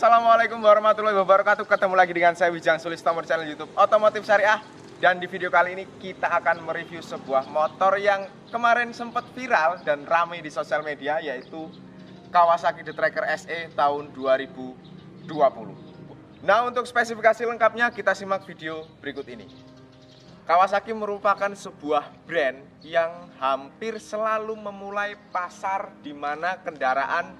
Assalamualaikum warahmatullahi wabarakatuh. Ketemu lagi dengan saya Wijang Sulistomo di channel YouTube Otomotif Syariah. Dan di video kali ini kita akan mereview sebuah motor yang kemarin sempat viral dan ramai di sosial media, yaitu Kawasaki The Tracker SE tahun 2020. Nah, untuk spesifikasi lengkapnya kita simak video berikut ini. Kawasaki merupakan sebuah brand yang hampir selalu memulai pasar di mana kendaraan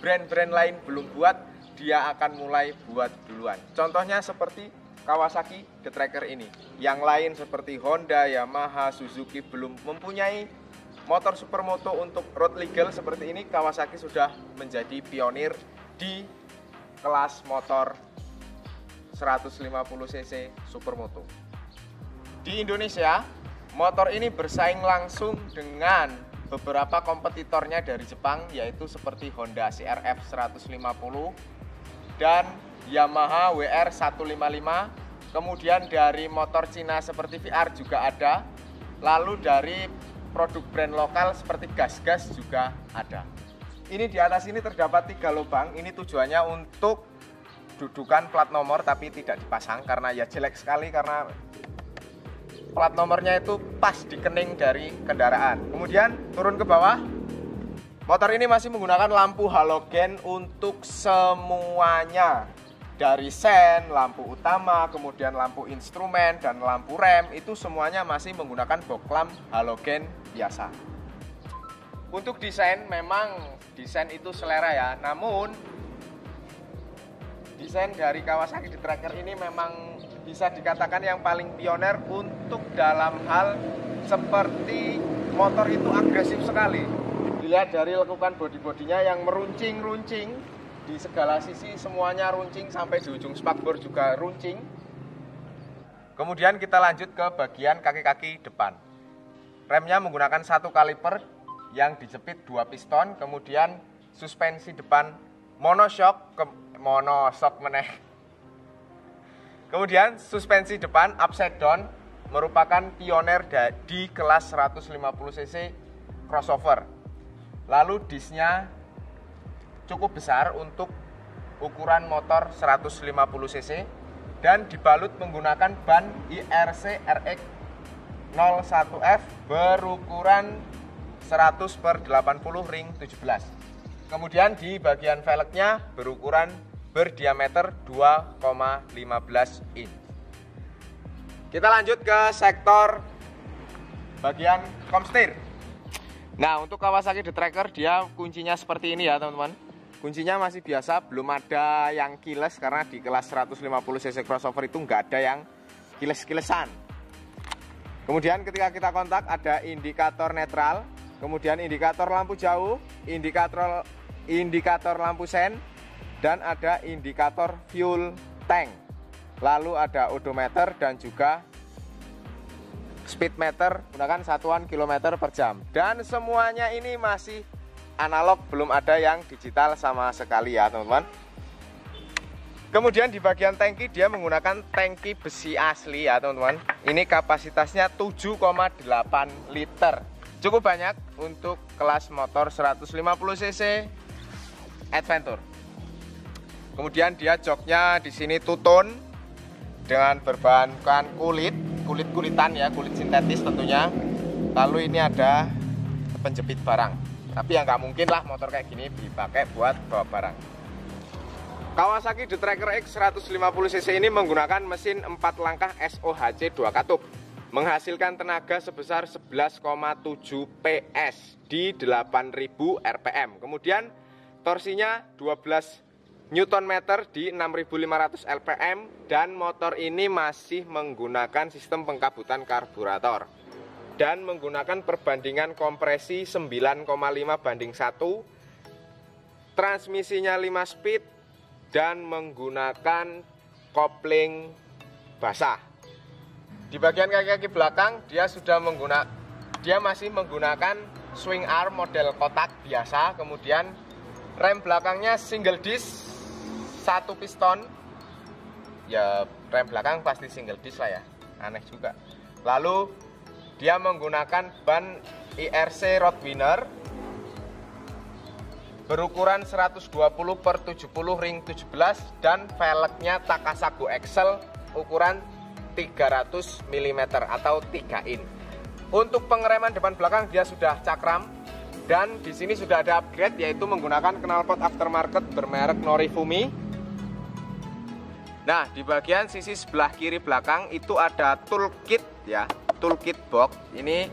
brand-brand lain belum buat, dia akan mulai buat duluan. Contohnya seperti Kawasaki The Tracker ini. Yang lain seperti Honda, Yamaha, Suzuki belum mempunyai motor supermoto untuk road legal seperti ini. Kawasaki sudah menjadi pionir di kelas motor 150cc supermoto. Di Indonesia, motor ini bersaing langsung dengan beberapa kompetitornya dari Jepang, yaitu seperti Honda CRF 150 dan Yamaha WR 155. Kemudian dari motor Cina seperti VR juga ada. Lalu dari produk brand lokal seperti gas-gas juga ada. Ini di atas ini terdapat 3 lubang. Ini tujuannya untuk dudukan plat nomor, tapi tidak dipasang karena ya jelek sekali, karena plat nomornya itu pas di kening dari kendaraan. Kemudian turun ke bawah, motor ini masih menggunakan lampu halogen untuk semuanya. Dari sen, lampu utama, kemudian lampu instrumen, dan lampu rem, itu semuanya masih menggunakan box lamp halogen biasa. Untuk desain, memang desain itu selera ya. Namun desain dari Kawasaki The Tracker ini memang bisa dikatakan yang paling pioner untuk dalam hal seperti motor itu agresif sekali. Dilihat dari lekukan bodi-bodinya yang meruncing-runcing di segala sisi, semuanya runcing, sampai di ujung spakbor juga runcing. Kemudian kita lanjut ke bagian kaki-kaki depan. Remnya menggunakan 1 kaliper yang dijepit 2 piston, kemudian suspensi depan monoshock meneh. Kemudian suspensi depan upside down merupakan pionir di kelas 150cc crossover. Lalu disnya cukup besar untuk ukuran motor 150cc dan dibalut menggunakan ban IRC RX 01F berukuran 100/80 ring 17. Kemudian di bagian velgnya berdiameter 2,15 in. Kita lanjut ke sektor bagian komstir. Nah, untuk Kawasaki The Tracker dia kuncinya seperti ini ya teman-teman. Kuncinya masih biasa, belum ada yang keyless karena di kelas 150cc crossover itu nggak ada yang keyless-keylessan. Kemudian ketika kita kontak ada indikator netral, kemudian indikator lampu jauh, indikator lampu sen, dan ada indikator fuel tank. Lalu ada odometer dan juga speedometer menggunakan satuan kilometer per jam. Dan semuanya ini masih analog, belum ada yang digital sama sekali ya teman-teman. Kemudian di bagian tangki dia menggunakan tangki besi asli ya teman-teman. Ini kapasitasnya 7,8 liter. Cukup banyak untuk kelas motor 150cc Adventure. Kemudian dia joknya di sini two-tone dengan berbahankan kulit-kulitan ya, kulit sintetis tentunya. Lalu ini ada penjepit barang. Tapi ya nggak mungkin lah motor kayak gini dipakai buat bawa barang. Kawasaki The Tracker X 150cc ini menggunakan mesin 4 langkah SOHC 2 katup, menghasilkan tenaga sebesar 11,7 PS di 8000 rpm. Kemudian torsinya 12 Newton meter di 6500 rpm, dan motor ini masih menggunakan sistem pengkabutan karburator dan menggunakan perbandingan kompresi 9,5 banding 1, transmisinya 5 speed dan menggunakan kopling basah. Di bagian kaki-kaki belakang dia masih menggunakan swing arm model kotak biasa. Kemudian rem belakangnya single disc 1 piston. Ya rem belakang pasti single disc lah ya, aneh juga. Lalu dia menggunakan ban IRC Roadwinner berukuran 120/70 ring 17 dan velgnya Takasago Excel ukuran 300 mm atau 3 in. Untuk pengereman depan belakang dia sudah cakram dan di sini sudah ada upgrade yaitu menggunakan knalpot aftermarket bermerek Norifumi. Nah, di bagian sisi sebelah kiri belakang itu ada toolkit ya, toolkit box. Ini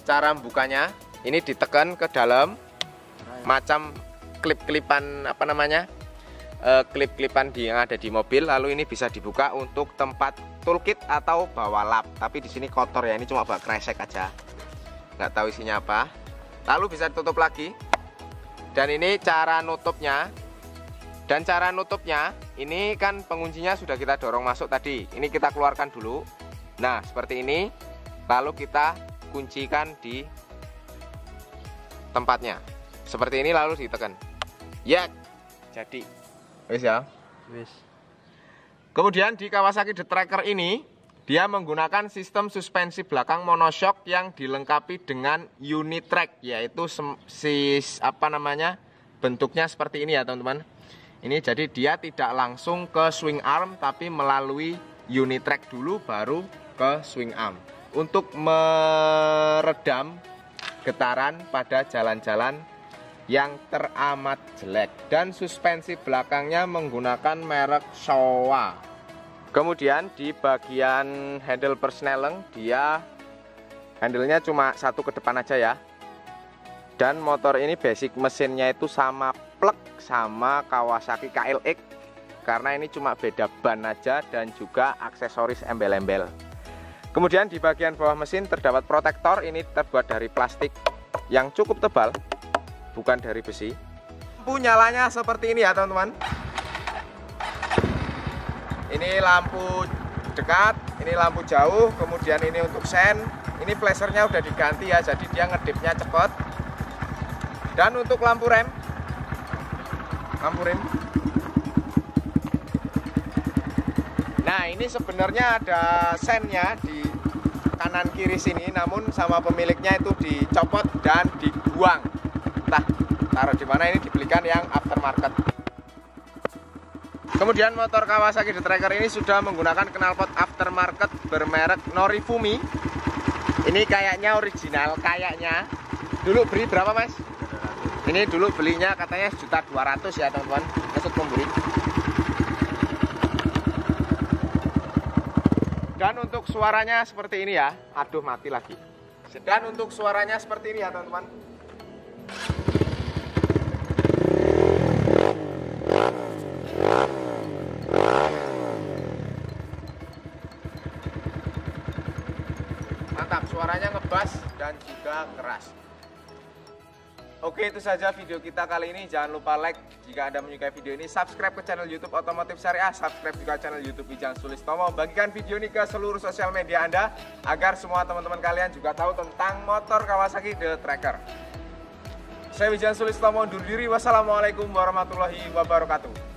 cara bukanya, ini ditekan ke dalam macam klip-klipan apa namanya? Klip-klipan yang ada di mobil, lalu ini bisa dibuka untuk tempat toolkit atau bawa lap. Tapi di sini kotor ya, ini cuma bak kresek aja, nggak tahu isinya apa. Lalu bisa ditutup lagi. Dan ini cara nutupnya. Dan cara nutupnya, ini kan penguncinya sudah kita dorong masuk tadi. Ini kita keluarkan dulu. Nah, seperti ini. Lalu kita kuncikan di tempatnya. Seperti ini lalu ditekan. Ya, jadi. Wis ya. Wis. Kemudian di Kawasaki The Tracker ini dia menggunakan sistem suspensi belakang monoshock yang dilengkapi dengan Unitrack, yaitu bentuknya seperti ini ya teman-teman. Ini jadi dia tidak langsung ke swing arm tapi melalui Unitrack dulu baru ke swing arm untuk meredam getaran pada jalan-jalan yang teramat jelek. Dan suspensi belakangnya menggunakan merek Showa. Kemudian di bagian handle persneleng dia handle-nya cuma satu ke depan aja ya. Dan motor ini basic mesinnya itu sama plek sama Kawasaki KLX, karena ini cuma beda ban aja dan juga aksesoris embel-embel. Kemudian di bagian bawah mesin terdapat protektor, ini terbuat dari plastik yang cukup tebal, bukan dari besi. Lampu nyalanya seperti ini ya teman-teman. Ini lampu dekat, ini lampu jauh, kemudian ini untuk sen. Ini flashernya udah diganti ya, jadi dia ngedipnya cepet. Dan untuk lampu rem, nah ini sebenarnya ada sennya di kanan kiri sini, namun sama pemiliknya itu dicopot dan dibuang. Entah taruh di mana, ini dibelikan yang aftermarket. Kemudian motor Kawasaki The Tracker ini sudah menggunakan knalpot aftermarket bermerek Norifumi. Ini kayaknya original, kayaknya. Dulu beli berapa mas? Ini dulu belinya katanya 1.200.000 ya teman-teman, maksud pembeli. Dan untuk suaranya seperti ini ya. Aduh mati lagi. Dan untuk suaranya seperti ini ya teman-teman. Mantap, suaranya ngebas dan juga keras. Oke, itu saja video kita kali ini. Jangan lupa like jika Anda menyukai video ini, subscribe ke channel YouTube Otomotif Syariah, subscribe juga channel YouTube Wijang Sulistomo, bagikan video ini ke seluruh sosial media Anda agar semua teman-teman kalian juga tahu tentang motor Kawasaki The Tracker. Saya Wijang Sulistomo undur diri. Wassalamualaikum warahmatullahi wabarakatuh.